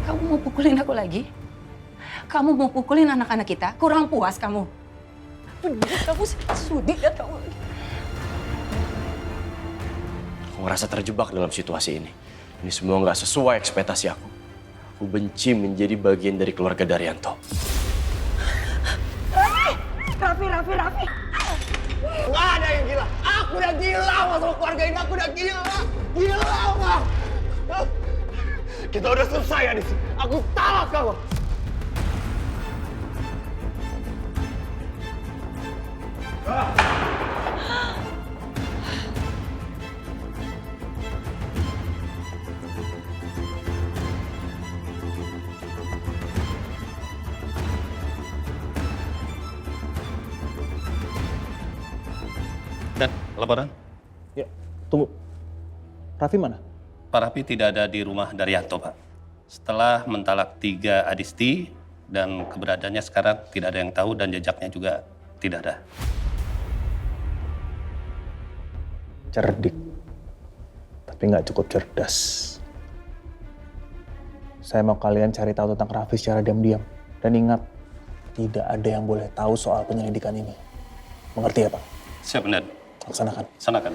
Kamu mau pukulin aku lagi? Kamu mau pukulin anak-anak kita? Kurang puas kamu? Bener, kamu sudi lihat kamu lagi. Aku ngerasa terjebak dalam situasi ini. Ini semua nggak sesuai ekspektasi aku. Aku benci menjadi bagian dari keluarga Daryanto. Raffi! Nggak ada yang gila. Aku udah gila sama keluarga ini. Aku udah gila. Gila, Bang. Kita udah selesai ya di sini. Aku talak kamu. Dan laporan, Ya, tunggu. Raffi mana? Pak Raffi tidak ada di rumah Daryanto, Pak. Setelah mentalak 3 Adisti dan keberadaannya sekarang tidak ada yang tahu dan jejaknya juga tidak ada. Cerdik. Tapi nggak cukup cerdas. Saya mau kalian cari tahu tentang Raffi secara diam-diam. Dan ingat, tidak ada yang boleh tahu soal penyelidikan ini. Mengerti ya, Pak? Siap, benar. Laksanakan. Sanakan.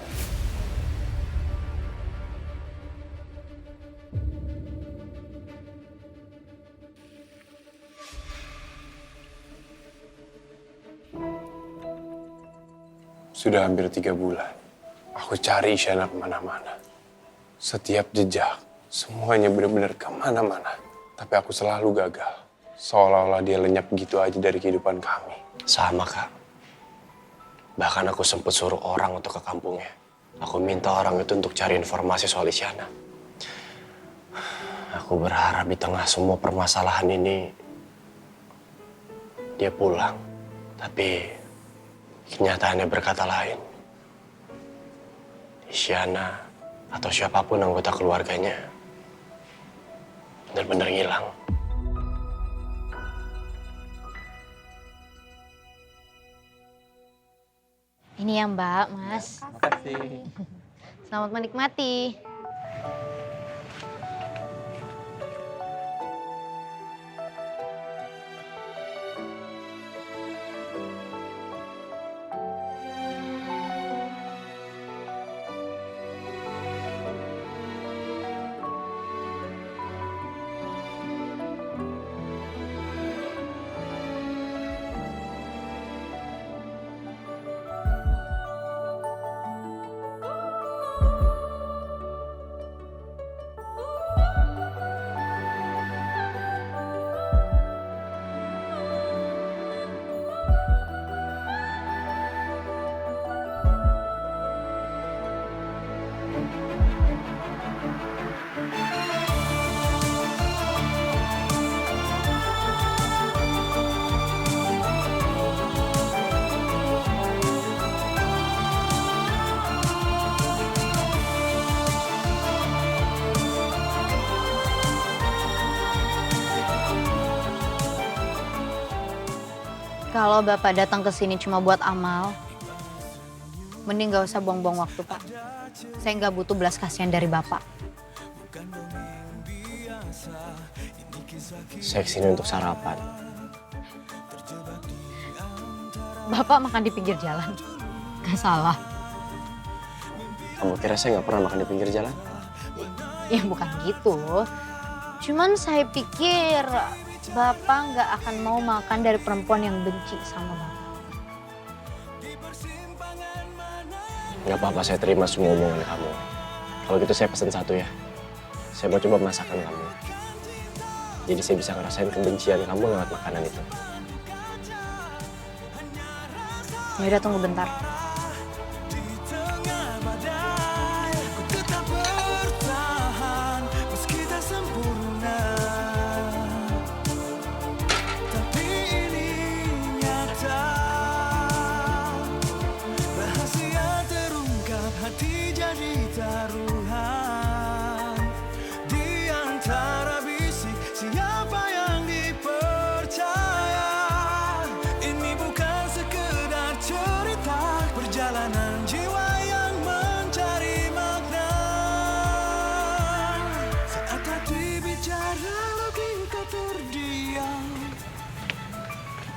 Sudah hampir 3 bulan. Aku cari Isyana kemana-mana. Setiap jejak, semuanya benar-benar kemana-mana. Tapi aku selalu gagal. Seolah-olah dia lenyap begitu aja dari kehidupan kami. Sama, Kak. Bahkan aku sempat suruh orang untuk ke kampungnya. Aku minta orang itu untuk cari informasi soal Isyana. Aku berharap di tengah semua permasalahan ini, dia pulang. Tapi kenyataannya berkata lain. Isyana atau siapapun anggota keluarganya benar-benar hilang. Ini ya Mbak, Mas. Makasih. Selamat menikmati. Kalau Bapak datang ke sini cuma buat amal, mending gak usah buang-buang waktu, Pak. Saya nggak butuh belas kasihan dari Bapak. Saya kesini untuk sarapan. Bapak makan di pinggir jalan. Gak salah. Kamu kira saya nggak pernah makan di pinggir jalan? Ya bukan gitu. Cuman saya pikir Bapak nggak akan mau makan dari perempuan yang benci sama Bapak. Nggak apa-apa, saya terima semua omongan kamu. Kalau gitu saya pesen satu ya. Saya mau coba masakan kamu. Jadi saya bisa ngerasain kebencian kamu lewat makanan itu. Ya udah tunggu bentar.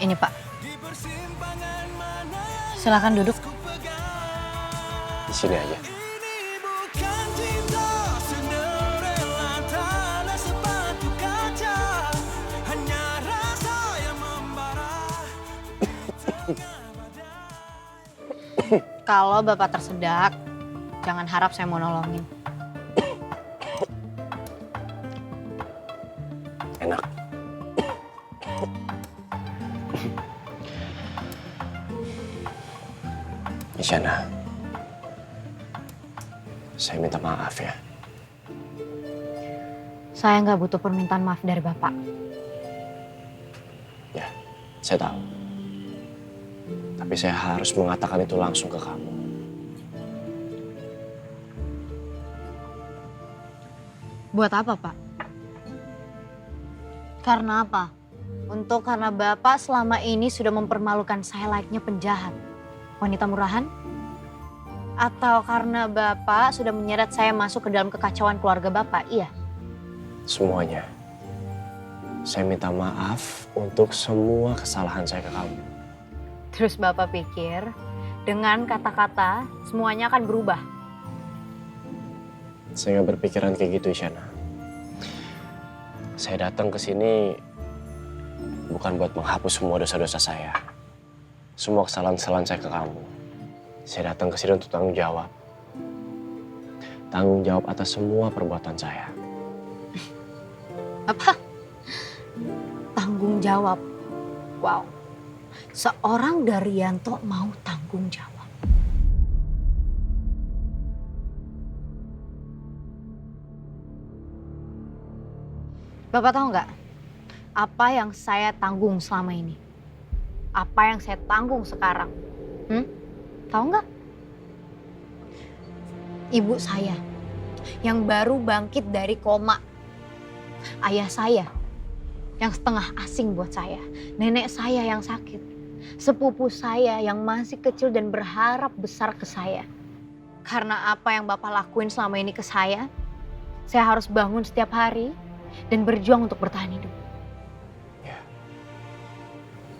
Ini Pak. Silakan duduk. Di sini aja. Kalau Bapak tersedak, jangan harap saya mau nolongin. Enak. Isyana, saya minta maaf ya. Saya nggak butuh permintaan maaf dari Bapak. Ya, saya tahu. Tapi saya harus mengatakan itu langsung ke kamu. Buat apa, Pak? Karena apa? Karena Bapak selama ini sudah mempermalukan saya layaknya penjahat, wanita murahan? Atau karena Bapak sudah menyeret saya masuk ke dalam kekacauan keluarga Bapak, iya? Semuanya. Saya minta maaf untuk semua kesalahan saya ke kamu. Terus Bapak pikir dengan kata-kata semuanya akan berubah? Saya nggak berpikiran kayak gitu, Isyana. Saya datang ke sini bukan buat menghapus semua dosa-dosa saya. Semua kesalahan-kesalahan saya ke kamu. Saya datang ke sini untuk tanggung jawab. Tanggung jawab atas semua perbuatan saya. Apa? Tanggung jawab? Wow. Seorang Daryanto mau tanggung jawab. Bapak tahu nggak apa yang saya tanggung selama ini? Apa yang saya tanggung sekarang? Tahu nggak? Ibu saya yang baru bangkit dari koma. Ayah saya yang setengah asing buat saya. Nenek saya yang sakit. Sepupu saya yang masih kecil dan berharap besar ke saya. Karena apa yang Bapak lakuin selama ini ke saya harus bangun setiap hari dan berjuang untuk bertahan hidup. Ya,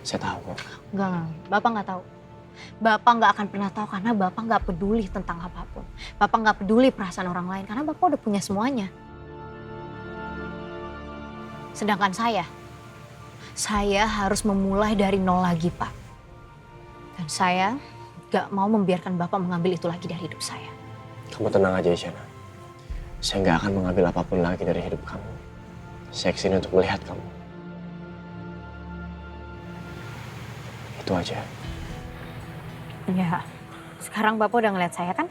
saya tahu. Enggak, Bapak nggak tahu. Bapak nggak akan pernah tahu karena Bapak nggak peduli tentang apapun. Bapak nggak peduli perasaan orang lain karena Bapak udah punya semuanya. Sedangkan saya harus memulai dari nol lagi, Pak. Dan saya gak mau membiarkan Bapak mengambil itu lagi dari hidup saya. Kamu tenang aja, Isyana. Saya nggak akan mengambil apapun lagi dari hidup kamu. Saya kesini untuk melihat kamu. Itu aja. Ya, sekarang Bapak udah ngeliat saya kan?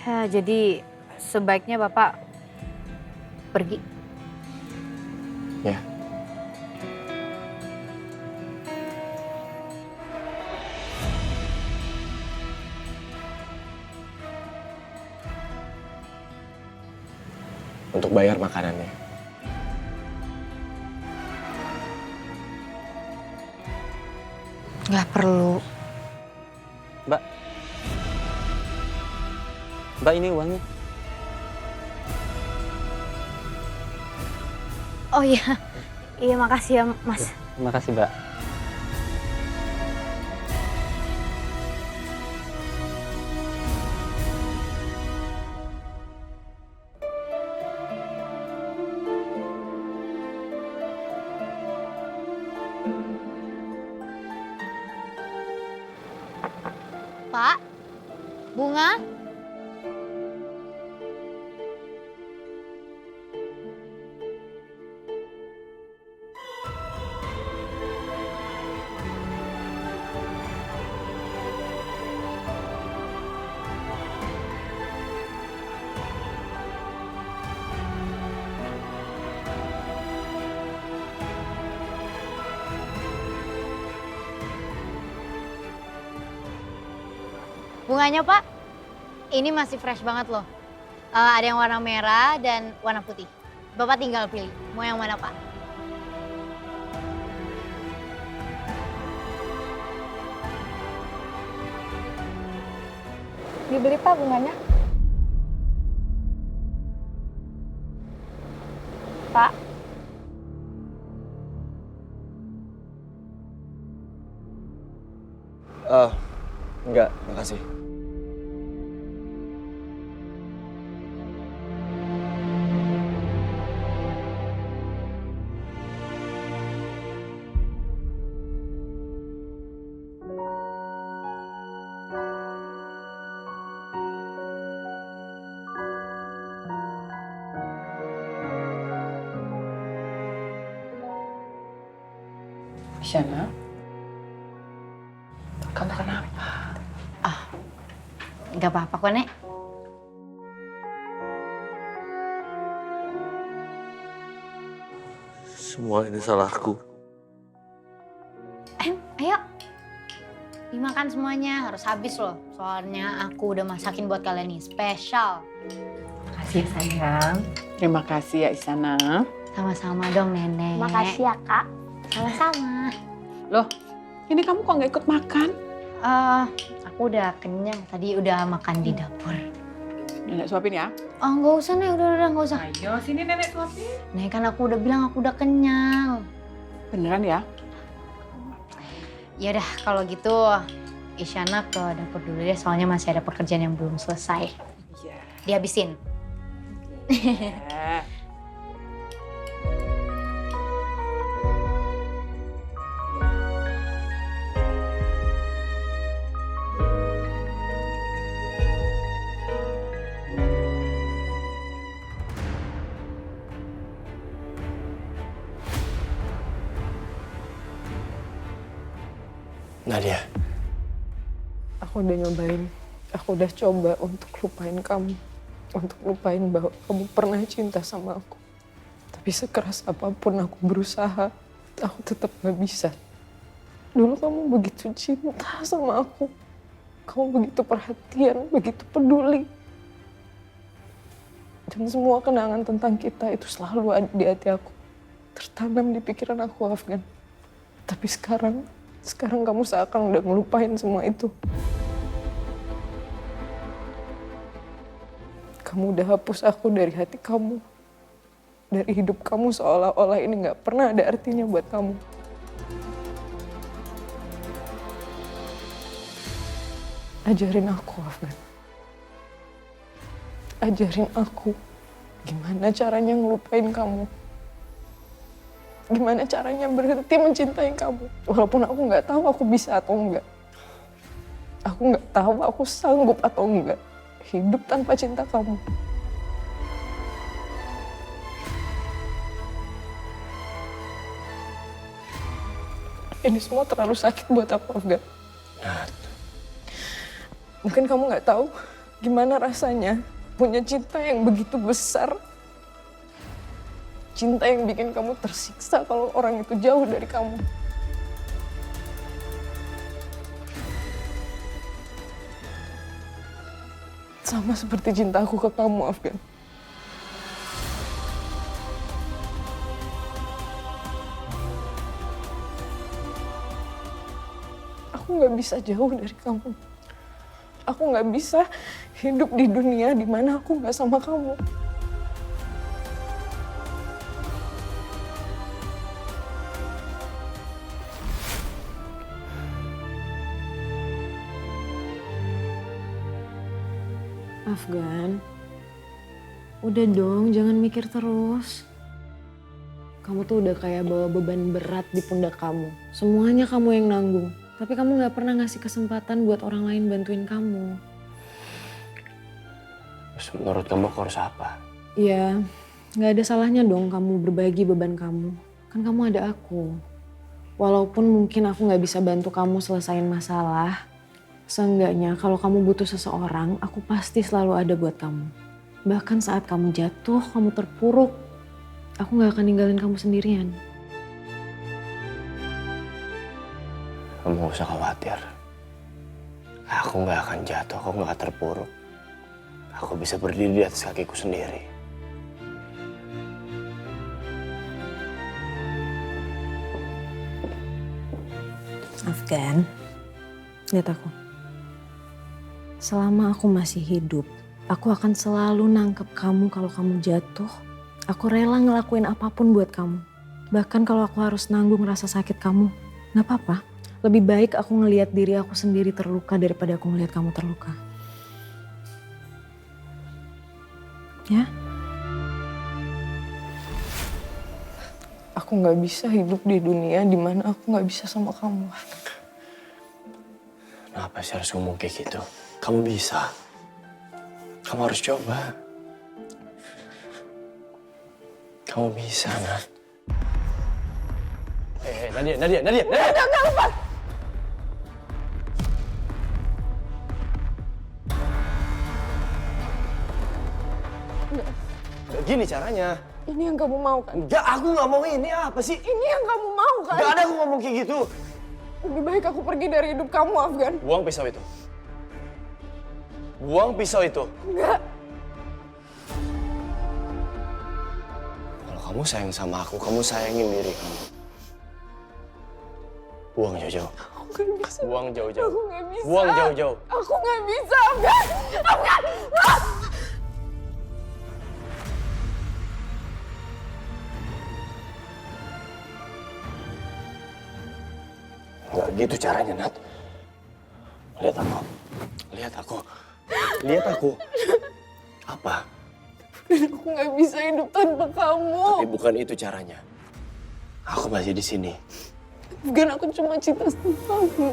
Ya, jadi sebaiknya Bapak pergi. Ya. Untuk bayar makanannya. Nggak perlu. Mbak, ini uangnya. Oh iya, iya makasih ya Mas. Terima kasih, Mbak. Pak, bunga? Bunganya Pak, ini masih fresh banget loh. Ada yang warna merah dan warna putih. Bapak tinggal pilih, mau yang mana Pak? Dibeli Pak bunganya. Pak. Enggak, makasih. Isyana, kamu kenapa? Gak apa-apa kok, Nek. Semua ini salahku. Ayo. Dimakan semuanya, harus habis loh. Soalnya aku udah masakin buat kalian nih, spesial. Makasih ya sayang. Terima kasih ya Isyana. Sama-sama dong, Nenek. Makasih ya, Kak. Sama-sama. Loh, ini kamu kok nggak ikut makan? Aku udah kenyang. Tadi udah makan di dapur. Nenek suapin ya. Oh, nggak usah, Nek. Udah, nggak usah. Ayo, sini nenek suapin. Nek, kan aku udah bilang aku udah kenyang. Beneran ya? Ya udah, kalau gitu Isyana ke dapur dulu deh. Soalnya masih ada pekerjaan yang belum selesai. Iya. Dihabisin. Nadia, Aku udah nyobain, aku udah coba untuk lupain kamu. Untuk lupain bahwa kamu pernah cinta sama aku. Tapi sekeras apapun aku berusaha, aku tetap gak bisa. Dulu kamu begitu cinta sama aku. Kamu begitu perhatian, begitu peduli. Dan semua kenangan tentang kita itu selalu ada di hati aku. Tertanam di pikiran aku, Afgan. Tapi sekarang kamu seakan udah ngelupain semua itu. Kamu udah hapus aku dari hati kamu. Dari hidup kamu seolah-olah ini gak pernah ada artinya buat kamu. Ajarin aku, Afgan. Ajarin aku gimana caranya ngelupain kamu. Gimana caranya berhenti mencintai kamu. Walaupun aku nggak tahu aku bisa atau enggak. Aku nggak tahu aku sanggup atau enggak hidup tanpa cinta kamu. Ini semua terlalu sakit buat aku, Afgan. Mungkin kamu nggak tahu gimana rasanya punya cinta yang begitu besar. Cinta yang bikin kamu tersiksa kalau orang itu jauh dari kamu. Sama seperti cinta aku ke kamu, Afgan. Aku nggak bisa jauh dari kamu. Aku nggak bisa hidup di dunia di mana aku nggak sama kamu. Afgan, udah dong, jangan mikir terus. Kamu tuh udah kayak bawa beban berat di pundak kamu. Semuanya kamu yang nanggung. Tapi kamu gak pernah ngasih kesempatan buat orang lain bantuin kamu. terus menurut kamu aku harus apa? Iya, gak ada salahnya dong kamu berbagi beban kamu. Kan kamu ada aku. Walaupun mungkin aku gak bisa bantu kamu selesaiin masalah, seenggaknya kalau kamu butuh seseorang, aku pasti selalu ada buat kamu. Bahkan saat kamu jatuh, kamu terpuruk, aku gak akan ninggalin kamu sendirian. Kamu gak usah khawatir. Aku gak akan jatuh, aku gak akan terpuruk. Aku bisa berdiri di atas kakiku sendiri. Afgan, lihat aku. Selama aku masih hidup, aku akan selalu nangkep kamu kalau kamu jatuh. Aku rela ngelakuin apapun buat kamu. Bahkan kalau aku harus nanggung rasa sakit kamu, gak apa-apa. Lebih baik aku ngelihat diri aku sendiri terluka daripada aku ngelihat kamu terluka. Ya? Aku nggak bisa hidup di dunia di mana aku nggak bisa sama kamu. Kenapa sih harus ngomong kayak gitu? Kamu bisa. Kamu harus coba. Kamu bisa, Nat. Nadia. Enggak, lepas. Gini caranya. Ini yang kamu mau kan? Enggak, aku nggak mau ini. Apa sih? Ini yang kamu mau kan? Enggak ada aku ngomong kayak gitu. Lebih baik aku pergi dari hidup kamu, Afgan. Buang pisau itu. Buang pisau itu. Enggak. Kalau kamu sayang sama aku, kamu sayangin diri kamu. Buang jauh-jauh. Aku nggak bisa. Buang jauh-jauh. Aku nggak bisa. Buang jauh-jauh. Aku nggak bisa, Afgan. Afgan. Ah! Nggak gitu caranya, Nat. Lihat aku. Lihat aku. Lihat aku. Apa? Aku nggak bisa hidup tanpa kamu. Tapi bukan itu caranya. Aku masih di sini. Afgan, aku cuma cinta sama kamu.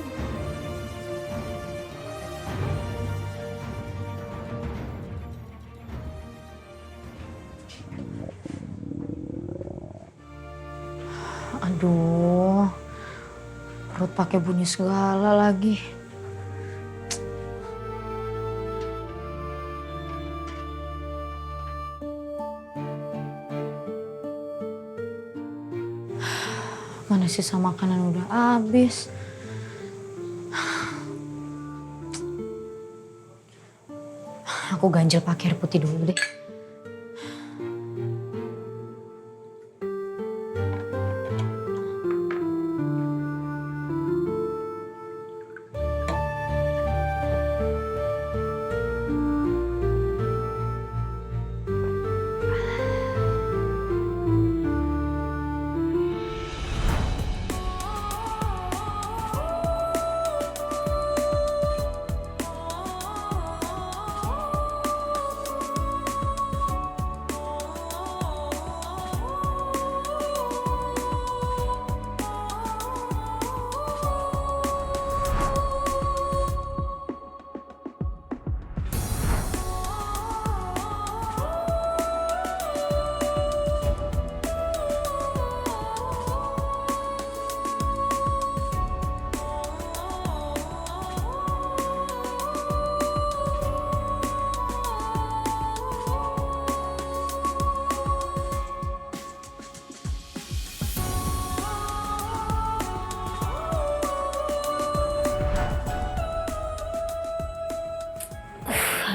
Aduh, perut pakai bunyi segala lagi. Mana sisa makanan udah habis. Aku ganjel pakai air putih dulu deh.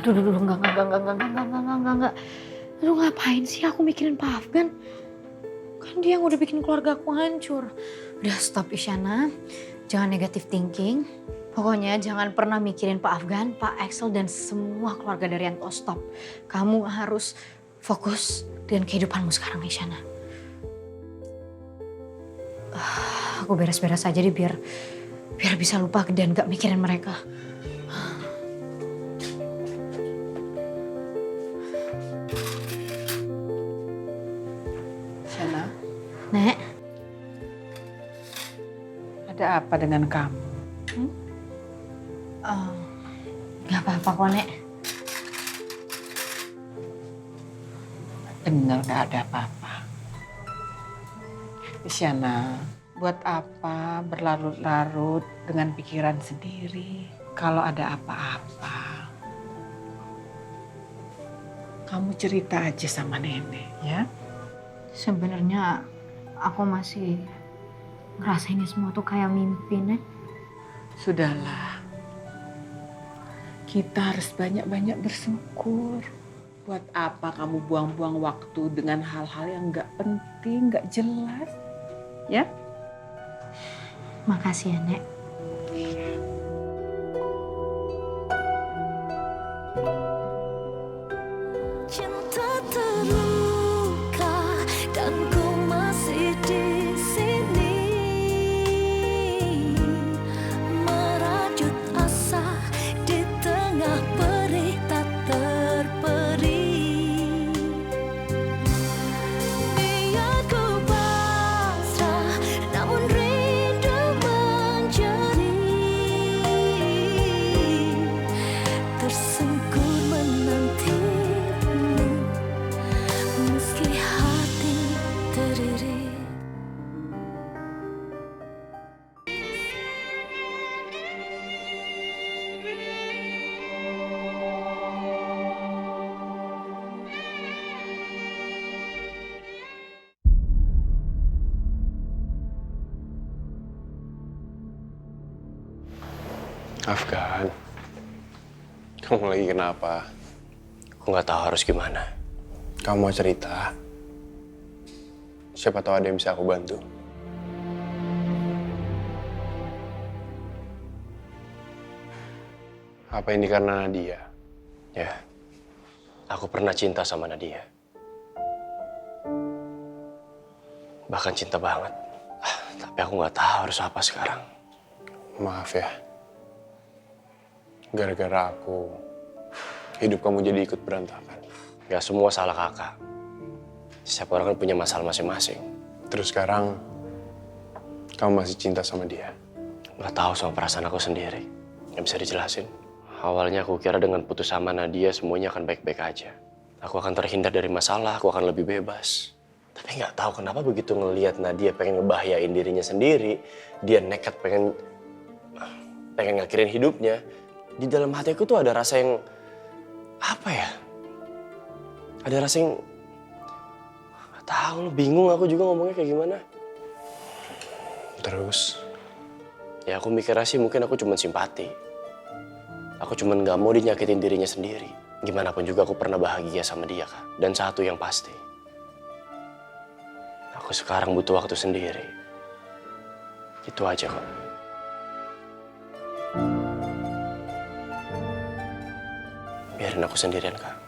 Aduh, enggak. Aduh, ngapain sih aku mikirin Pak Afgan? Kan dia yang udah bikin keluarga aku hancur. Udah stop, Isyana. Jangan negative thinking. Pokoknya jangan pernah mikirin Pak Afgan, Pak Axel, dan semua keluarga dari Yanto. Stop. Kamu harus fokus dengan kehidupanmu sekarang, Isyana. Aku beres-beres aja deh biar bisa lupa dan gak mikirin mereka. Nek. Ada apa dengan kamu? Gak apa-apa kok, Nek. Bener gak ada apa-apa. Isyana, buat apa berlarut-larut dengan pikiran sendiri? Kalau ada apa-apa, kamu cerita aja sama nenek, ya? Sebenarnya aku masih ngerasa ini semua tuh kayak mimpi, Nek. Sudahlah. Kita harus banyak-banyak bersyukur. Buat apa kamu buang-buang waktu dengan hal-hal yang nggak penting, nggak jelas? Ya? Makasih ya, Nek. Cinta terluka dan ku masih di sini. Afgan, kamu lagi kenapa? Aku nggak tahu harus gimana. Kamu mau cerita? Siapa tahu ada yang bisa aku bantu. Apa ini karena Nadia? Ya, aku pernah cinta sama Nadia. Bahkan cinta banget. Tapi aku nggak tahu harus apa sekarang. Maaf ya. Gara-gara aku, hidup kamu jadi ikut berantakan. Gak semua salah kakak. Setiap orang kan punya masalah masing-masing. Terus sekarang, kamu masih cinta sama dia? Gak tahu sama perasaan aku sendiri. Gak bisa dijelasin. Awalnya aku kira dengan putus sama Nadia semuanya akan baik-baik aja. Aku akan terhindar dari masalah, aku akan lebih bebas. Tapi nggak tahu kenapa begitu ngelihat Nadia pengen ngebahayain dirinya sendiri, dia nekat pengen ngakhirin hidupnya. Di dalam hatiku tuh ada rasa yang apa ya? Ada rasa yang nggak tahu, bingung aku juga ngomongnya kayak gimana. Terus? Ya aku mikirnya sih mungkin aku cuma simpati. Aku cuma nggak mau dinyakitin dirinya sendiri. Gimana pun juga aku pernah bahagia sama dia, Kak. Dan satu yang pasti, aku sekarang butuh waktu sendiri. Itu aja kok. Biarin aku sendirian, Kak.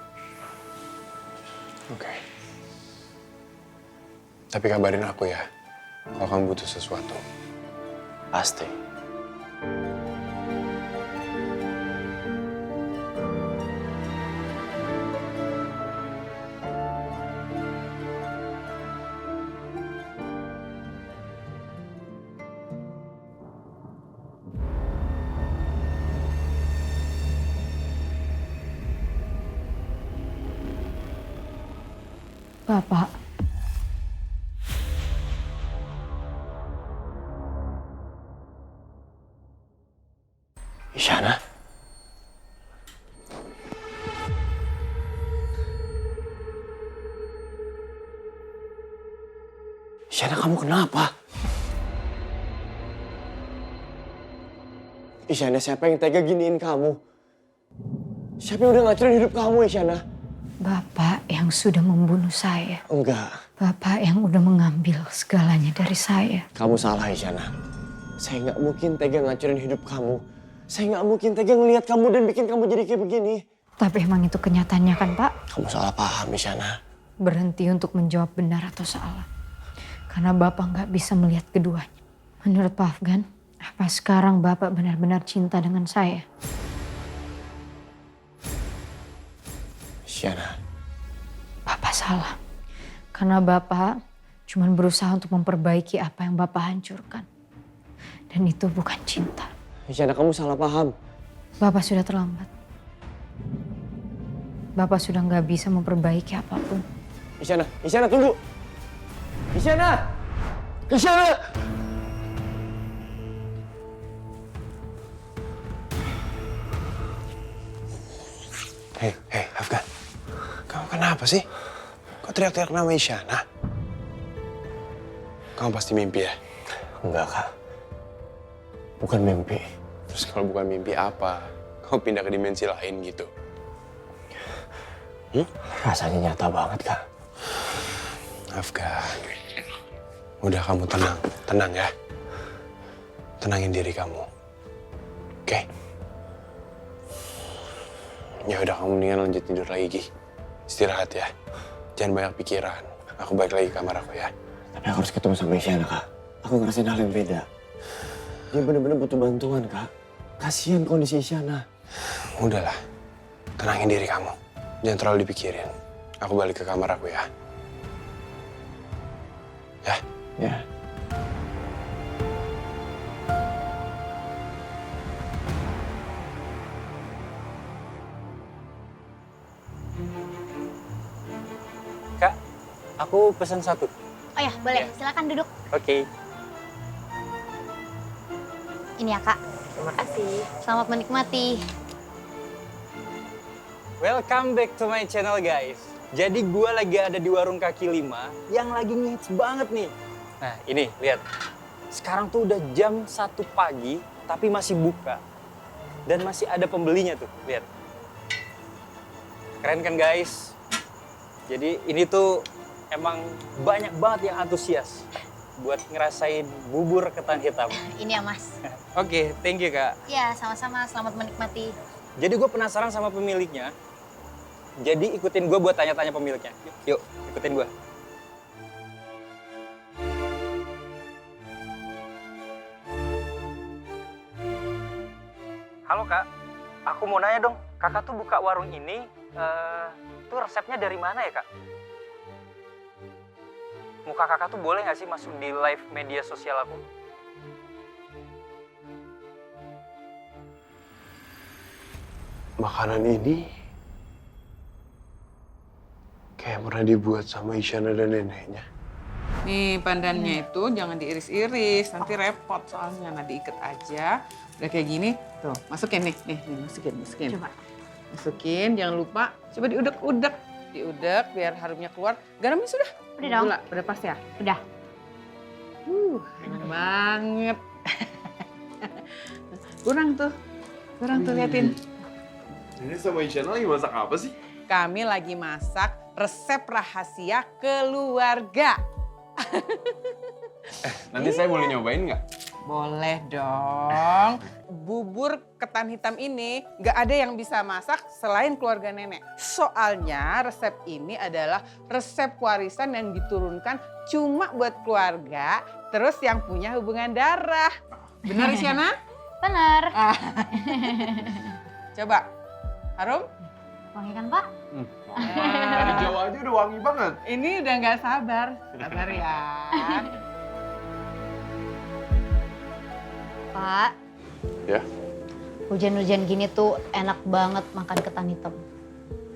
Oke. Tapi kabarin aku ya, kalau kamu butuh sesuatu. Pasti. Bapak. Isyana? Isyana, kamu kenapa? Isyana, siapa yang tega giniin kamu? Siapa yang udah ngacurin hidup kamu, Isyana? Bapak yang sudah membunuh saya. Enggak. Bapak yang udah mengambil segalanya dari saya. Kamu salah, Isyana. Saya nggak mungkin tega ngacurin hidup kamu. Saya nggak mungkin tega ngelihat kamu dan bikin kamu jadi kayak begini. Tapi emang itu kenyataannya kan, Pak? Kamu salah paham, Isyana. Berhenti untuk menjawab benar atau salah. Karena Bapak nggak bisa melihat keduanya. Menurut Pak Afgan, apa sekarang Bapak benar-benar cinta dengan saya? Isyana. Bapak salah. Karena Bapak cuma berusaha untuk memperbaiki apa yang Bapak hancurkan. Dan itu bukan cinta. Isyana, kamu salah paham. Bapak sudah terlambat. Bapak sudah nggak bisa memperbaiki apapun. Isyana, Isyana tunggu. Isyana! Isyana! Hei, Afgan. Kamu kenapa sih? Kok teriak-teriak nama Isyana? Kamu pasti mimpi ya? Enggak, Kak. Bukan mimpi. Terus kalau bukan mimpi apa? Kamu pindah ke dimensi lain gitu? Rasanya nyata banget, Kak. Afgan. Udah, kamu tenang. Tenang ya. Tenangin diri kamu. Oke? Ya udah, kamu mendingan lanjut tidur lagi, Gi. Istirahat ya. Jangan banyak pikiran. Aku balik lagi ke kamar aku ya. Tapi aku harus ketemu sama Isyana, Kak. Aku ngerasain hal yang beda. Dia benar-benar butuh bantuan, Kak. Kasihan kondisi Isyana. Udahlah. Tenangin diri kamu. Jangan terlalu dipikirin. Aku balik ke kamar aku ya. Ya? Ya. Kak, aku pesan satu. Oh ya, boleh. Silakan duduk. Oke. Ini ya, Kak. Terima kasih. Selamat menikmati. Welcome back to my channel, guys. Jadi gua lagi ada di warung kaki lima yang lagi ngehits banget nih. Nah, ini lihat. Sekarang tuh udah jam 1 pagi tapi masih buka. Dan masih ada pembelinya tuh, lihat. Keren kan guys? Jadi ini tuh emang banyak banget yang antusias buat ngerasain bubur ketan hitam. Ini ya Mas. Oke, thank you Kak. Ya sama-sama, selamat menikmati. Jadi gue penasaran sama pemiliknya. Jadi ikutin gue buat tanya-tanya pemiliknya. Yuk, ikutin gue. Halo Kak, aku mau nanya dong. Kakak tuh buka warung ini, tuh resepnya dari mana ya Kak? Muka kakak tuh boleh nggak sih masuk di live media sosial aku? Makanan ini kayak pernah dibuat sama Isyana dan neneknya. Nih pandannya itu jangan diiris-iris, nanti repot soalnya. Nah diikat aja, udah kayak gini, tuh masukin nih masukin. Coba. Masukin, jangan lupa, coba diudek-udek. Diudek biar harumnya keluar. Garamnya sudah? Udah dong. Gula, udah pas ya? Udah. Enak banget. Kurang tuh liatin. Ini sama Isyana lagi masak apa sih? Kami lagi masak resep rahasia keluarga. Nanti saya boleh nyobain nggak? Boleh dong. Bubur ketan hitam ini nggak ada yang bisa masak selain keluarga nenek. Soalnya resep ini adalah resep warisan yang diturunkan cuma buat keluarga, terus yang punya hubungan darah. Benar Isyana? Bener. Coba, harum? Wangi kan Pak? Dari jauh aja udah wangi banget. Ini udah nggak sabar. Sabar ya. Pak. Ya. Hujan-hujan gini tuh enak banget makan ketan hitam.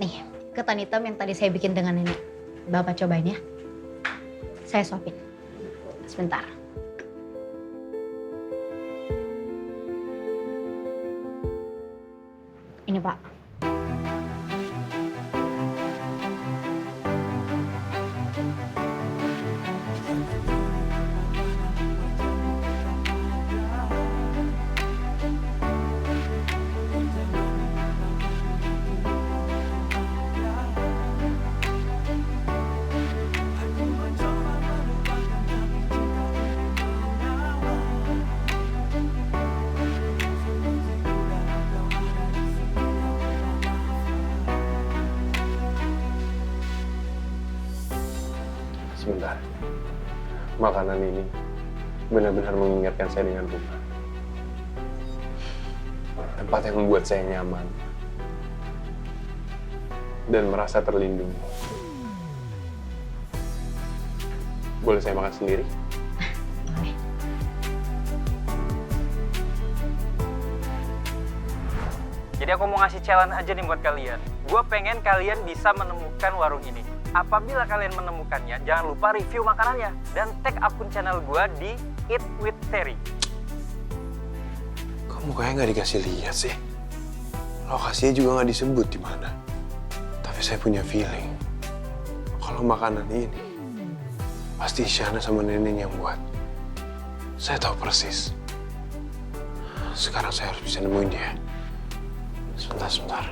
Nih, ketan hitam yang tadi saya bikin dengan nenek. Bapak cobain ya. Saya suapin. Sebentar. Ini Pak. Sebentar. Makanan ini benar-benar mengingatkan saya dengan rumah. Tempat yang membuat saya nyaman dan merasa terlindungi. Boleh saya makan sendiri? Boleh. Jadi aku mau ngasih challenge aja nih buat kalian. Gue pengen kalian bisa menemukan warung ini. Apabila kalian menemukannya, jangan lupa review makanannya. Dan tag akun channel gue di Eat with Terry. Kok mukanya nggak dikasih lihat sih? Lokasinya juga nggak disebut di mana. Tapi saya punya feeling kalau makanan ini pasti Isyana sama nenek yang buat. Saya tahu persis. Sekarang saya harus bisa nemuin dia. Sebentar.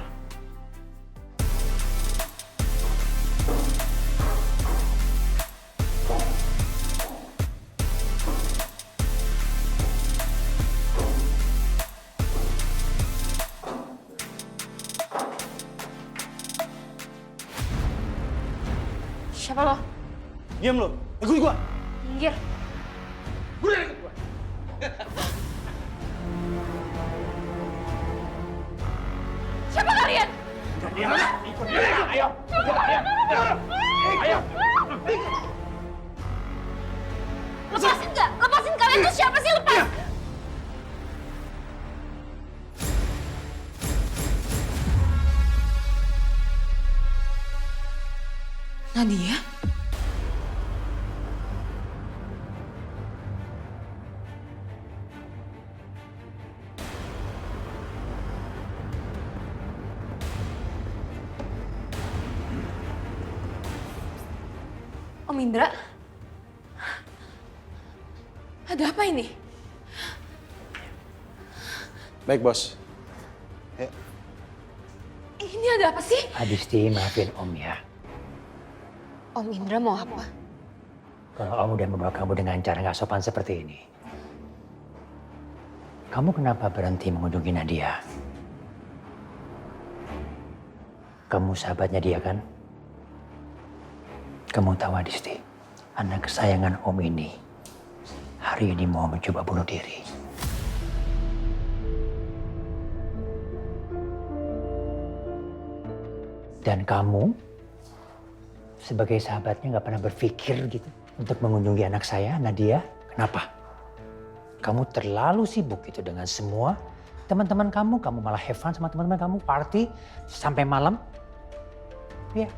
Siapa lo? Diam lo, ikut gue. Minggir. Udah ikut gue. Siapa kalian? Diam, ikut dia. Ayo. Ayo. Lepasin nggak? Lepasin kalian tuh siapa sih? Lepas! Nadia? Om Indra? Ada apa ini? Baik, Bos. Ini ada apa sih? Adisti, maafin Om ya. Om Indra mau apa? Kalau Om udah membawa kamu dengan cara nggak sopan seperti ini. Kamu kenapa berhenti mengunjungi Nadia? Kamu sahabatnya dia kan? Kamu tahu Adisti, anak kesayangan Om ini hari ini mau mencoba bunuh diri. Dan kamu sebagai sahabatnya nggak pernah berpikir gitu untuk mengunjungi anak saya, Nadia. Kenapa? Kamu terlalu sibuk gitu dengan semua teman-teman kamu. Kamu malah have fun sama teman-teman kamu, party sampai malam. Iya.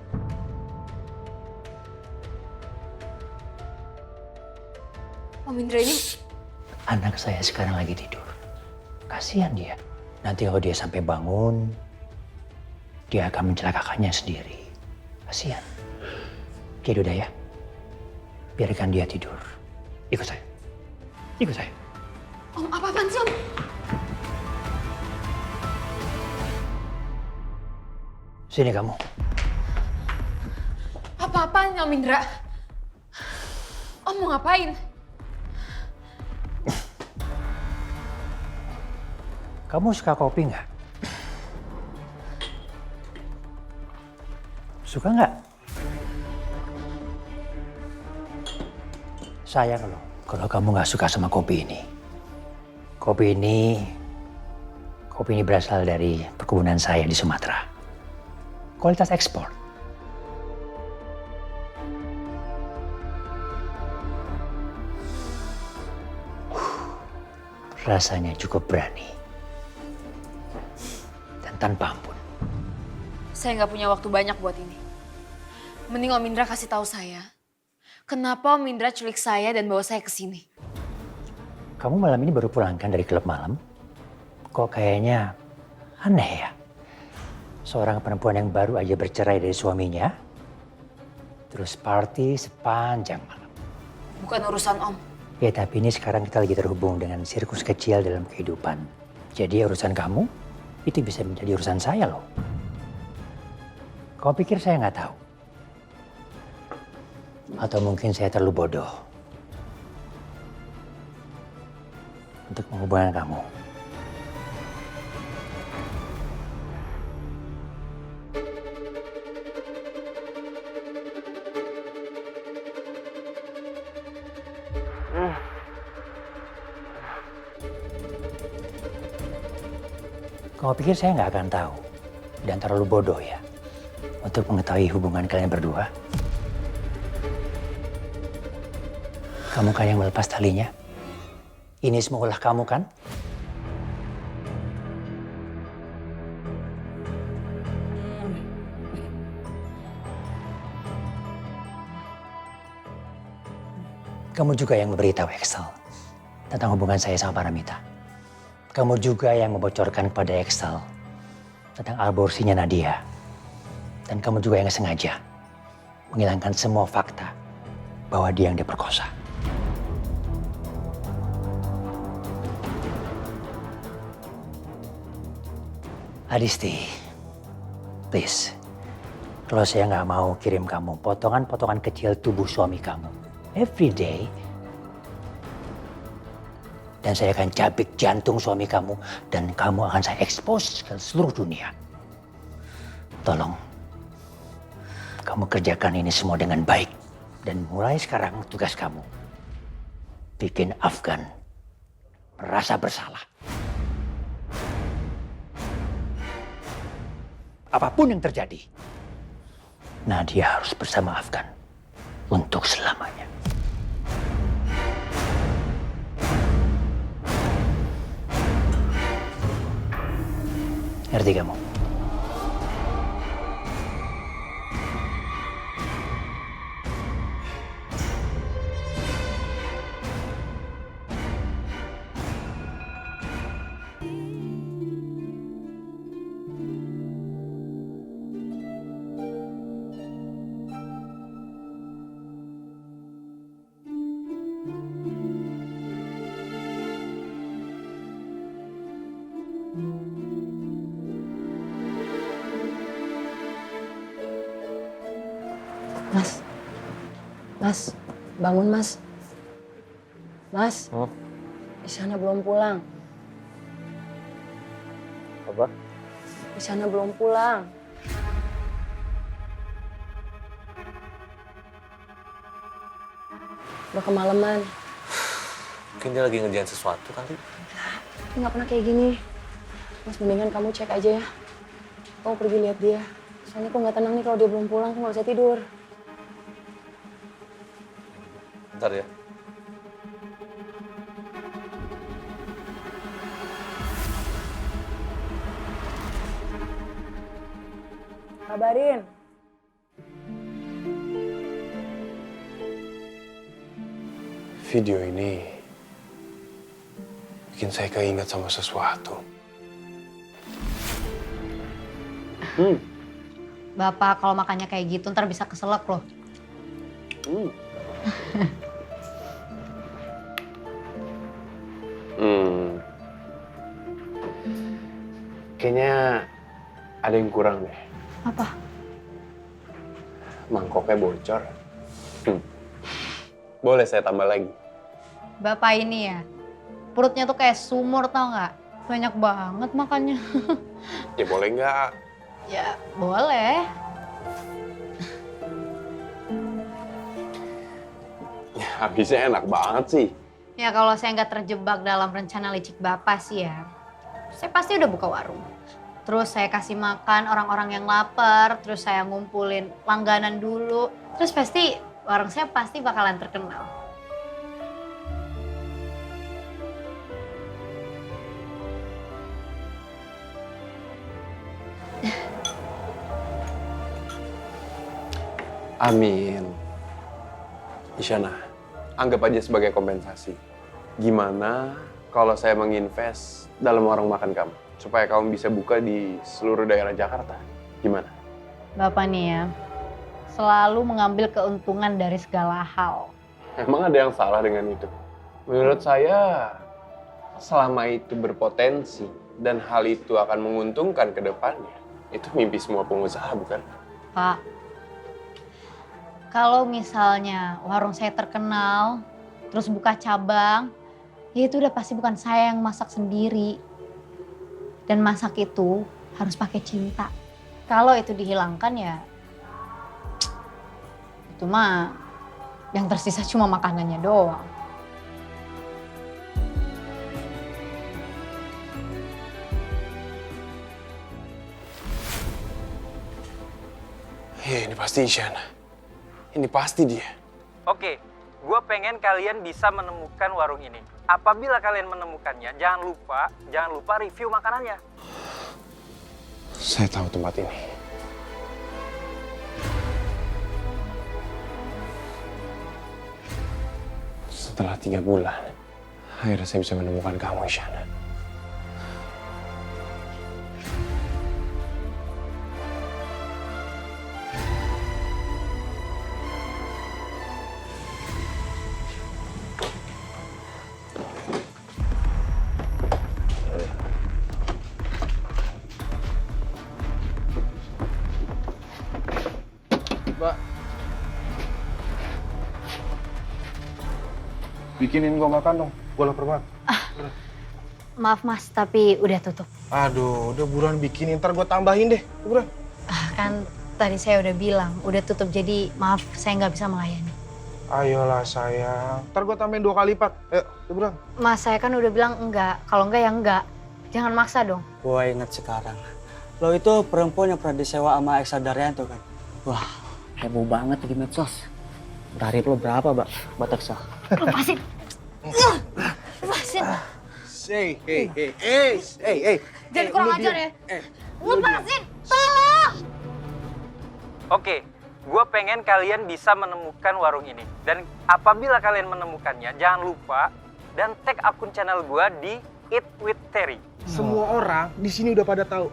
Om Indra ini... Anak saya sekarang lagi tidur. Kasihan dia. Nanti kalau dia sampai bangun, dia akan mencelakakannya sendiri. Kasihan. Oke, udah ya. Biarkan dia tidur. Ikut saya. Ikut saya. Om, apa-apaan sih Om? Sini kamu. Apa-apaan Om Indra? Om mau ngapain? Kamu suka kopi nggak? Suka nggak? Sayang loh kalau kamu nggak suka sama kopi ini. Kopi ini berasal dari perkebunan saya di Sumatera. Kualitas ekspor. Rasanya cukup berani. Dan tanpa ampun. Saya nggak punya waktu banyak buat ini. Mending Om Indra kasih tahu saya. Kenapa Om Indra culik saya dan bawa saya ke sini? Kamu malam ini baru pulang kan dari klub malam? Kok kayaknya aneh ya? Seorang perempuan yang baru aja bercerai dari suaminya, terus party sepanjang malam. Bukan urusan Om. Ya tapi ini sekarang kita lagi terhubung dengan sirkus kecil dalam kehidupan. Jadi urusan kamu itu bisa menjadi urusan saya loh. Kau pikir saya nggak tahu? Atau mungkin saya terlalu bodoh untuk menghubungkan kamu? Kau pikir saya nggak akan tahu dan terlalu bodoh ya untuk mengetahui hubungan kalian berdua? Kamu kan yang melepas talinya. Ini semua ulah kamu kan? Kamu juga yang memberitahu Excel tentang hubungan saya sama Paramita. Kamu juga yang membocorkan kepada Excel tentang aborsinya Nadia. Dan kamu juga yang sengaja menghilangkan semua fakta bahwa dia yang diperkosa. Adisti, please. Kalau saya nggak mau kirim kamu potongan-potongan kecil tubuh suami kamu every day, dan saya akan cabik jantung suami kamu dan kamu akan saya expose ke seluruh dunia. Tolong, kamu kerjakan ini semua dengan baik. Dan mulai sekarang tugas kamu, bikin Afgan merasa bersalah. Apapun yang terjadi, Nadia harus bersama Afgan untuk selamanya. Ngerti kamu? Mas, bangun Mas. Mas, Isyana belum pulang. Apa? Isyana belum pulang. Udah kemalaman. Mungkin dia lagi ngerjain sesuatu kali. Dia nggak pernah kayak gini. Mas, mendingan kamu cek aja ya. Kamu pergi lihat dia. Soalnya aku nggak tenang nih kalau dia belum pulang, aku nggak bisa tidur. Bentar ya. Kabarin. Video ini bikin saya keinget sama sesuatu. Bapak kalau makannya kayak gitu ntar bisa keselak loh. Kayaknya ada yang kurang deh. Apa? Mangkoknya bocor. Boleh saya tambah lagi? Bapak ini ya, perutnya tuh kayak sumur tau nggak? Banyak banget makannya. Ya boleh nggak? Ya boleh. Ya, habisnya enak banget sih. Ya kalau saya nggak terjebak dalam rencana licik Bapak sih ya, saya pasti udah buka warung. Terus saya kasih makan orang-orang yang lapar, terus saya ngumpulin langganan dulu. Terus pasti warung saya pasti bakalan terkenal. Amin. Isyana, anggap aja sebagai kompensasi. Gimana kalau saya menginvest dalam warung makan kamu? Supaya kamu bisa buka di seluruh daerah Jakarta. Gimana? Bapak nih ya, selalu mengambil keuntungan dari segala hal. Emang ada yang salah dengan itu? Menurut saya, selama itu berpotensi dan hal itu akan menguntungkan ke depannya, itu mimpi semua pengusaha, bukan? Pak, kalau misalnya warung saya terkenal, terus buka cabang, ya itu udah pasti bukan saya yang masak sendiri. Dan masak itu harus pakai cinta. Kalau itu dihilangkan ya, itu mah yang tersisa cuma makanannya doang. Ya ini pasti Isyana. Ini pasti dia. Oke, gue pengen kalian bisa menemukan warung ini. Apabila kalian menemukannya, jangan lupa review makanannya. Saya tahu tempat ini. Setelah 3 bulan, akhirnya saya bisa menemukan kamu, Isyana. Mbak. Bikinin gua makan dong. Gua lapar banget. Maaf Mas, tapi udah tutup. Aduh, udah buruan bikinin. Ntar gua tambahin deh. Buruan. Kan tadi saya udah bilang, udah tutup. Jadi maaf, saya nggak bisa melayani. Ayolah sayang. Ntar gua tambahin 2 kali lipat. Ayo, buruan. Mas, saya kan udah bilang enggak. Kalau enggak ya enggak. Jangan maksa dong. Gua inget sekarang. Lo itu perempuan yang pernah disewa sama Eksa Daryanto kan? Wah, heboh banget di medsos. Tarif lo berapa, Mbak? Buat Eksa? Lepasin. Lepasin. Hey. Jangan kurang ajar ya. Lepasin. Tolong. Oke, gue pengen kalian bisa menemukan warung ini. Dan apabila kalian menemukannya, jangan lupa dan tag akun channel gue di Eat with Terry. Semua orang di sini udah pada tahu.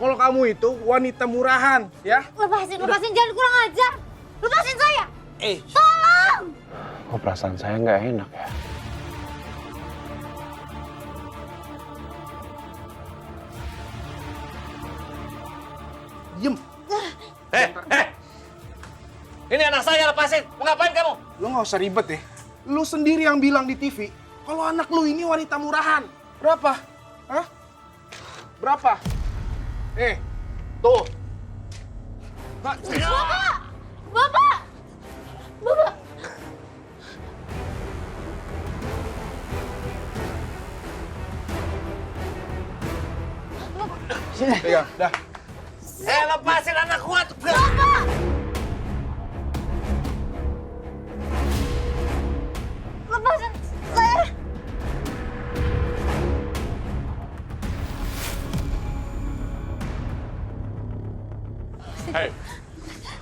Kalau kamu itu wanita murahan, ya? Lepasin, jangan kurang ajar. Lepasin saya. Tolong. Kok perasaan saya nggak enak ya? Diem. Ini anak saya, lepasin. ngapain kamu? Lu nggak usah ribet ya. Lu sendiri yang bilang di TV kalau anak lu ini wanita murahan. Berapa? Hah? Berapa? Tuh. Bapak! Bapak! Bapak! Pegang, dah. Lepasin anak gua tuh. Bapak! Lepasin saya! Hei,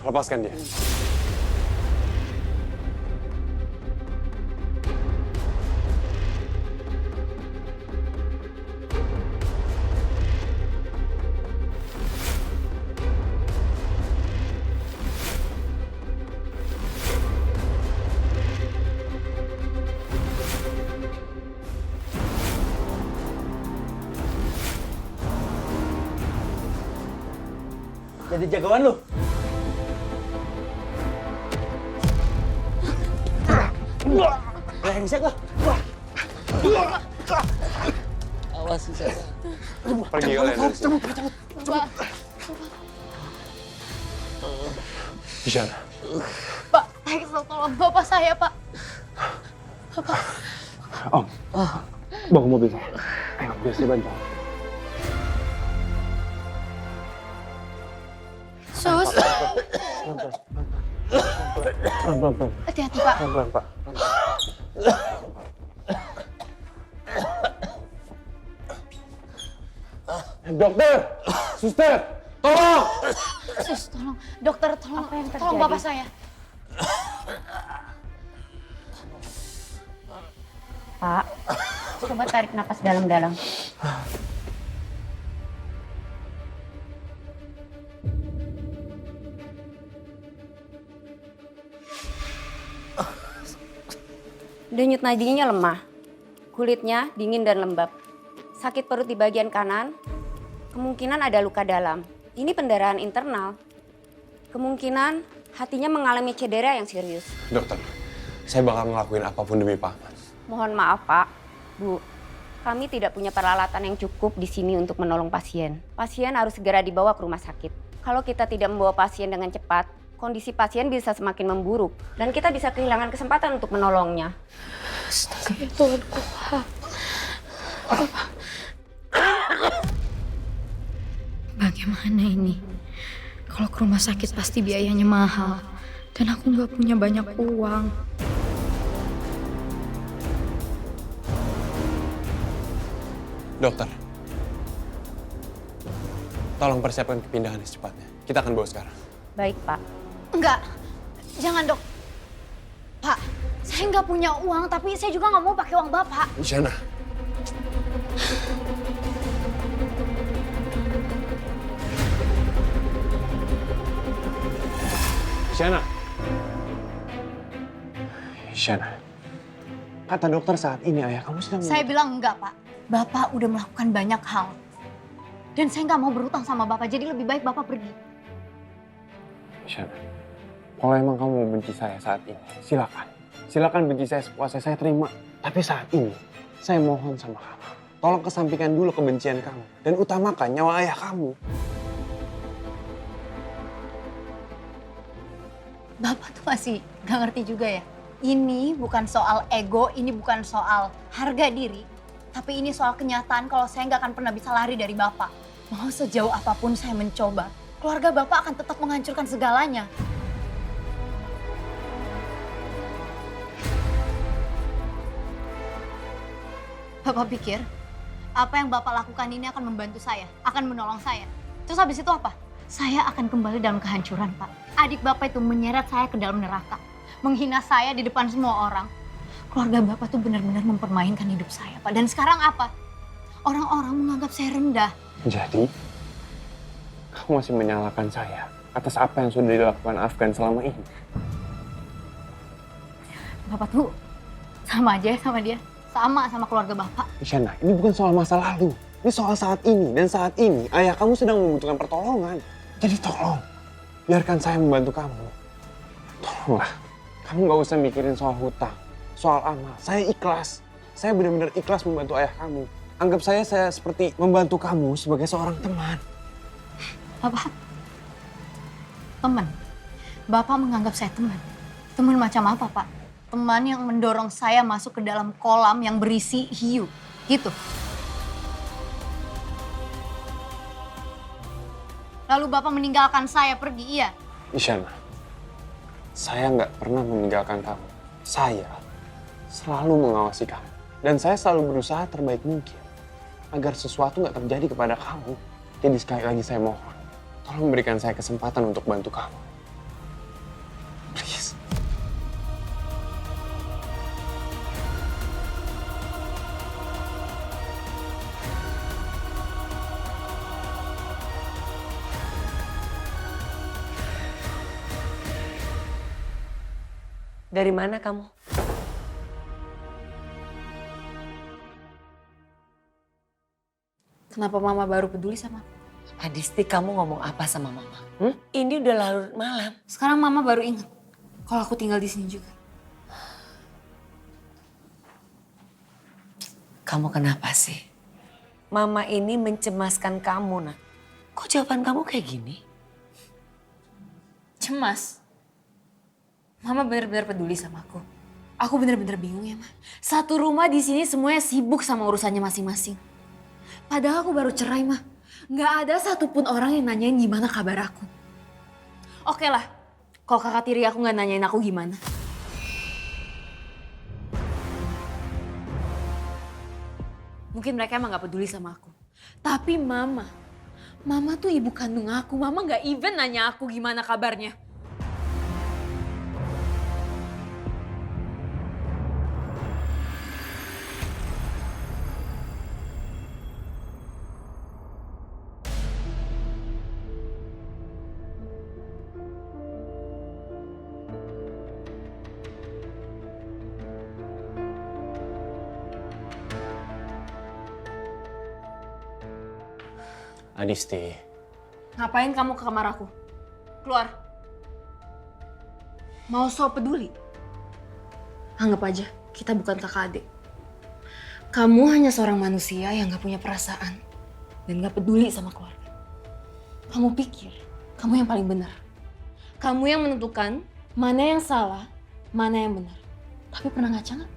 lepaskan dia. Jadi jagoan lu. Brengsek lu. Awas sih saya. Pergi kalian dari sini. Isyana. Pak, tolong bapak saya, Pak. Bapak. Om, bawa ke mobil saya. Ayo, biar saya bantu. Sus. Pelan-pelan. Hati-hati, Pak. Pelan-pelan, Pak. Dokter! Suster! Tolong! Sus, tolong. Dokter, tolong. Tolong bapak saya. Pak, coba tarik napas dalam-dalam. Denyut nadinya lemah, kulitnya dingin dan lembab. Sakit perut di bagian kanan, kemungkinan ada luka dalam. Ini pendarahan internal. Kemungkinan hatinya mengalami cedera yang serius. Dokter, saya bakal ngelakuin apapun demi Pak Mas. Mohon maaf Pak, Bu. Kami tidak punya peralatan yang cukup di sini untuk menolong pasien. Pasien harus segera dibawa ke rumah sakit. Kalau kita tidak membawa pasien dengan cepat, kondisi pasien bisa semakin memburuk dan kita bisa kehilangan kesempatan untuk menolongnya. Astaga, Tuhanku. Bagaimana ini? Kalau ke rumah sakit pasti biayanya mahal. Dan aku nggak punya banyak uang. Dokter, tolong persiapkan kepindahan secepatnya. Kita akan bawa sekarang. Baik, Pak. Enggak, jangan dok. Pak, saya nggak punya uang, tapi saya juga nggak mau pakai uang bapak. Isyana. Isyana. Isyana. Kata dokter saat ini ayah kamu sedang... Saya bilang enggak, Pak. Bapak udah melakukan banyak hal. Dan saya nggak mau berutang sama bapak, jadi lebih baik bapak pergi. Isyana, kalau emang kamu mau benci saya saat ini, silakan. Silakan benci saya sepuasnya, saya terima. Tapi saat ini, saya mohon sama kamu. Tolong kesampingkan dulu kebencian kamu. Dan utamakan nyawa ayah kamu. Bapak tuh masih nggak ngerti juga ya. Ini bukan soal ego, ini bukan soal harga diri. Tapi ini soal kenyataan kalau saya nggak akan pernah bisa lari dari bapak. Mau sejauh apapun saya mencoba, keluarga bapak akan tetap menghancurkan segalanya. Bapak pikir, apa yang bapak lakukan ini akan membantu saya, akan menolong saya. Terus habis itu apa? Saya akan kembali dalam kehancuran, Pak. Adik bapak itu menyeret saya ke dalam neraka. Menghina saya di depan semua orang. Keluarga bapak tuh benar-benar mempermainkan hidup saya, Pak. Dan sekarang apa? Orang-orang menganggap saya rendah. Jadi, kamu masih menyalahkan saya atas apa yang sudah dilakukan Afgan selama ini. Bapak tuh sama aja sama dia. Sama keluarga bapak. Isyana, ini bukan soal masa lalu. Ini soal saat ini. Dan saat ini, ayah kamu sedang membutuhkan pertolongan. Jadi tolong, biarkan saya membantu kamu. Tolonglah, Kamu nggak usah mikirin soal hutang, soal amal. Saya ikhlas. Saya benar-benar ikhlas membantu ayah kamu. Anggap saya seperti membantu kamu sebagai seorang teman. Bapak, teman? Bapak menganggap saya teman? Teman macam apa, Pak? Teman yang mendorong saya masuk ke dalam kolam yang berisi hiu, gitu. Lalu Bapak meninggalkan saya pergi, iya? Isyana, saya nggak pernah meninggalkan kamu. Saya selalu mengawasi kamu. Dan saya selalu berusaha terbaik mungkin agar sesuatu nggak terjadi kepada kamu. Jadi sekali lagi saya mohon, tolong berikan saya kesempatan untuk bantu kamu. Please. Dari mana kamu? Kenapa Mama baru peduli sama aku? Adisti, kamu ngomong apa sama Mama? Ini udah larut malam. Sekarang Mama baru ingat kalau aku tinggal di sini juga. Kamu kenapa sih? Mama ini mencemaskan kamu, nak. Kok jawaban kamu kayak gini? Cemas? Mama benar-benar peduli sama aku. Aku benar-benar bingung ya, Ma. Satu rumah di sini semuanya sibuk sama urusannya masing-masing. Padahal aku baru cerai, Ma. Nggak ada satupun orang yang nanyain gimana kabar aku. Oke lah, kalau kakak tiri aku nggak nanyain aku gimana. Mungkin mereka emang nggak peduli sama aku. Tapi Mama tuh ibu kandung aku. Mama nggak even nanya aku gimana kabarnya. Adisti. Ngapain kamu ke kamar aku? Keluar. Mau so peduli? Anggap aja kita bukan kakak adik. Kamu hanya seorang manusia yang gak punya perasaan dan gak peduli sama keluarga. Kamu pikir kamu yang paling benar. Kamu yang menentukan mana yang salah, mana yang benar. Tapi pernah ngaca nggak?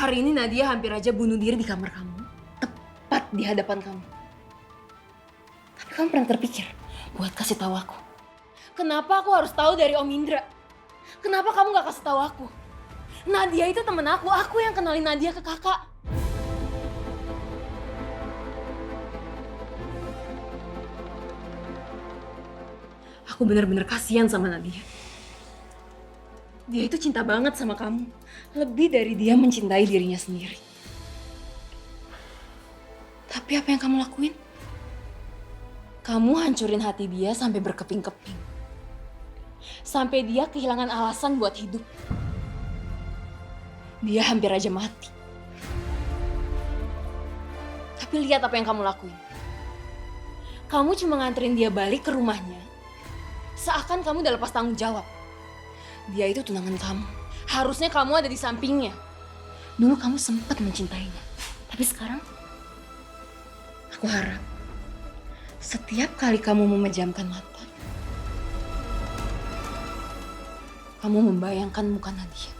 Hari ini Nadia hampir aja bunuh diri di kamar kamu. Tepat di hadapan kamu. Tapi kamu pernah terpikir buat kasih tahu aku? Kenapa aku harus tahu dari Om Indra? Kenapa kamu gak kasih tahu aku? Nadia itu temen aku yang kenalin Nadia ke kakak. Aku benar-benar kasihan sama Nadia. Dia itu cinta banget sama kamu. Lebih dari dia mencintai dirinya sendiri. Tapi apa yang kamu lakuin? Kamu hancurin hati dia sampai berkeping-keping. Sampai dia kehilangan alasan buat hidup. Dia hampir aja mati. Tapi lihat apa yang kamu lakuin. Kamu cuma nganterin dia balik ke rumahnya. Seakan kamu udah lepas tanggung jawab. Dia itu tunangan kamu. Harusnya kamu ada di sampingnya. Dulu kamu sempat mencintainya. Tapi sekarang, aku harap setiap kali kamu memejamkan mata, kamu membayangkan muka Nadia.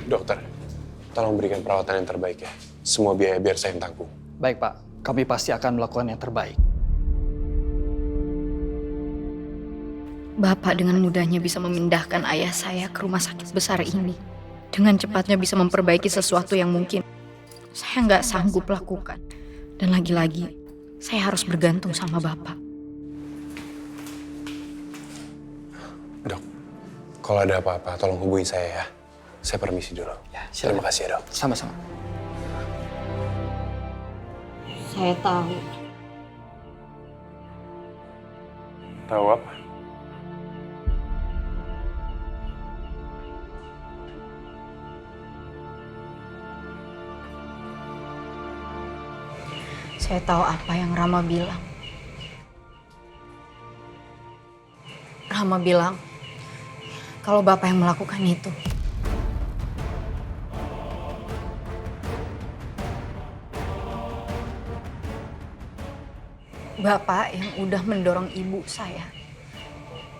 Dokter, tolong berikan perawatan yang terbaik ya. Semua biaya biar saya yang tanggung. Baik Pak, kami pasti akan melakukan yang terbaik. Bapak dengan mudahnya bisa memindahkan ayah saya ke rumah sakit besar ini. Dengan cepatnya bisa memperbaiki sesuatu yang mungkin saya nggak sanggup lakukan. Dan lagi-lagi, saya harus bergantung sama Bapak. Dok, kalau ada apa-apa tolong hubungi saya ya. Saya permisi dulu. Ya, terima kasih ya dok. Sama-sama. Saya tahu Tahu apa? Saya tahu apa yang Rama bilang. Rama bilang kalau Bapak yang melakukan itu. Bapak yang udah mendorong ibu saya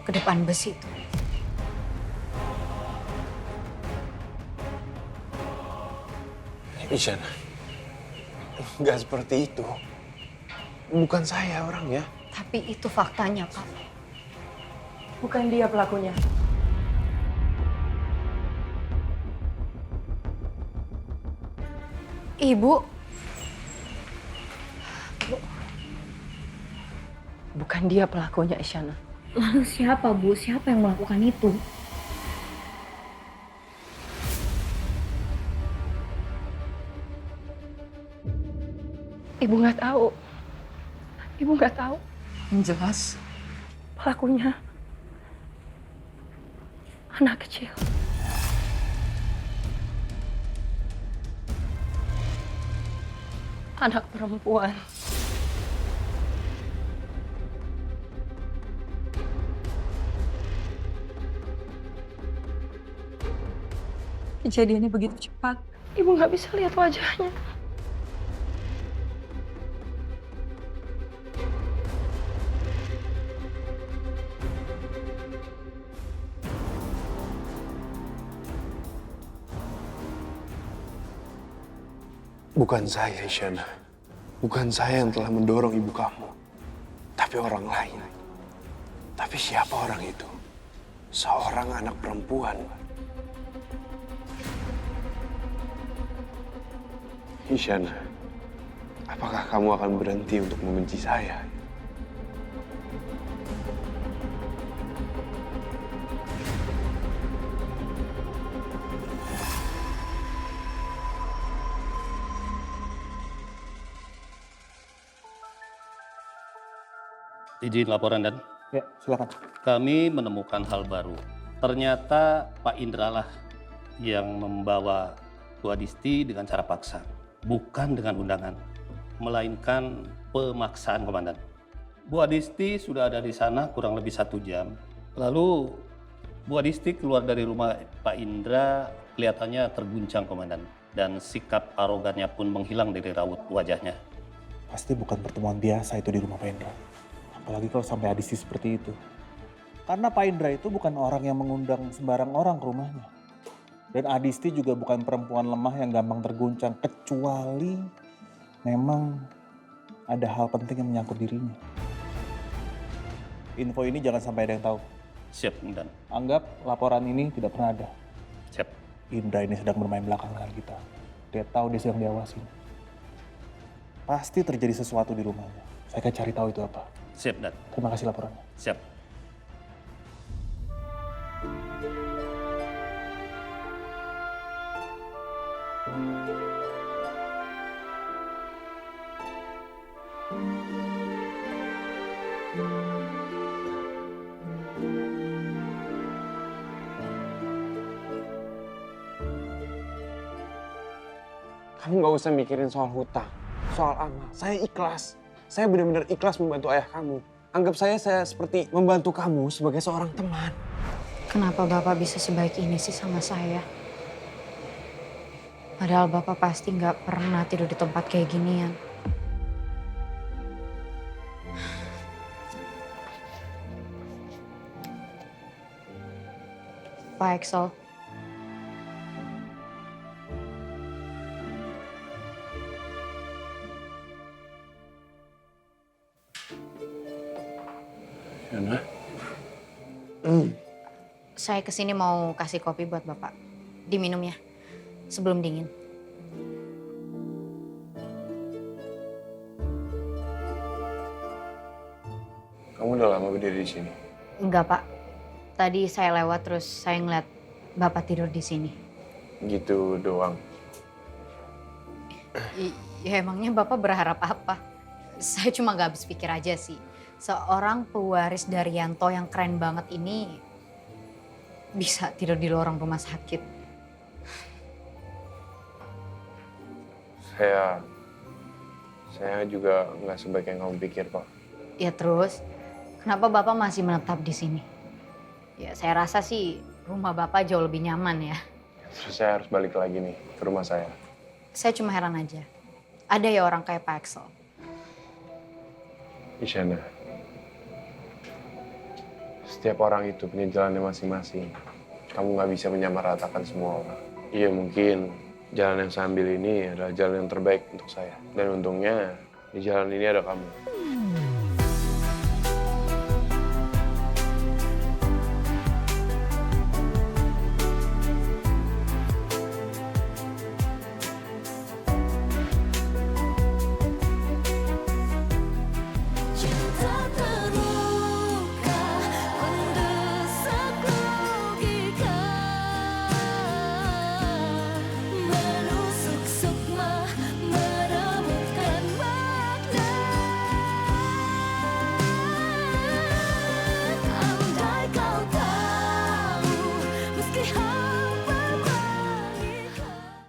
ke depan bus itu. Isyana, nggak seperti itu. Bukan saya orangnya. Tapi itu faktanya, Pak. Bukan dia pelakunya. Ibu. Bukan dia pelakunya, Isyana. Lalu siapa, Bu? Siapa yang melakukan itu? Ibu nggak tahu. Ibu nggak tahu. Yang jelas, pelakunya anak kecil. Anak perempuan. Kejadiannya begitu cepat. Ibu nggak bisa lihat wajahnya. Bukan saya, Isyana. Bukan saya yang telah mendorong ibu kamu. Tapi orang lain. Tapi siapa orang itu? Seorang anak perempuan. Isyana, apakah kamu akan berhenti untuk membenci saya? Izin laporan dan. Ya, silakan. Kami menemukan hal baru. Ternyata Pak Indra lah yang membawa Bu Adisti dengan cara paksa. Bukan dengan undangan, melainkan pemaksaan, Komandan. Bu Adisti sudah ada di sana kurang lebih 1 jam. Lalu Bu Adisti keluar dari rumah Pak Indra kelihatannya terguncang, Komandan. Dan sikap arogannya pun menghilang dari raut wajahnya. Pasti bukan pertemuan biasa itu di rumah Pak Indra. Apalagi kalau sampai Adisti seperti itu. Karena Pak Indra itu bukan orang yang mengundang sembarang orang ke rumahnya. Dan Adisti juga bukan perempuan lemah yang gampang terguncang. Kecuali memang ada hal penting yang menyangkut dirinya. Info ini jangan sampai ada yang tahu. Siap, Komandan. Anggap laporan ini tidak pernah ada. Siap. Indra ini sedang bermain belakang dengan kita. Dia tahu dia sedang diawasin. Pasti terjadi sesuatu di rumahnya. Saya akan cari tahu itu apa. Siap, Dan. Terima kasih laporannya. Siap. Kamu nggak usah mikirin soal hutang, soal amal. Saya ikhlas. Saya benar-benar ikhlas membantu ayah kamu. Anggap saya seperti membantu kamu sebagai seorang teman. Kenapa Bapak bisa sebaik ini sih sama saya? Padahal Bapak pasti nggak pernah tidur di tempat kayak ginian. Pak Axel. Yana. Saya kesini mau kasih kopi buat Bapak. Diminum ya, sebelum dingin. Kamu udah lama berdiri di sini? Enggak, Pak. Tadi saya lewat terus saya ngeliat Bapak tidur di sini. Gitu doang. Ya emangnya Bapak berharap apa? Saya cuma gak habis pikir aja sih. seorang pewaris dari Yanto yang keren banget ini bisa tidur di lorong rumah sakit. Saya juga nggak sebaik yang kamu pikir, Pak. Ya terus, kenapa Bapak masih menetap di sini? Ya saya rasa sih rumah Bapak jauh lebih nyaman ya. Terus saya harus balik lagi nih ke rumah saya. Saya cuma heran aja. Ada ya orang kayak Pak Axel. Isyana, setiap orang itu punya jalannya masing-masing. Kamu nggak bisa menyamaratakan semua orang. Iya mungkin jalan yang saya ambil ini adalah jalan yang terbaik untuk saya. Dan untungnya di jalan ini ada kamu.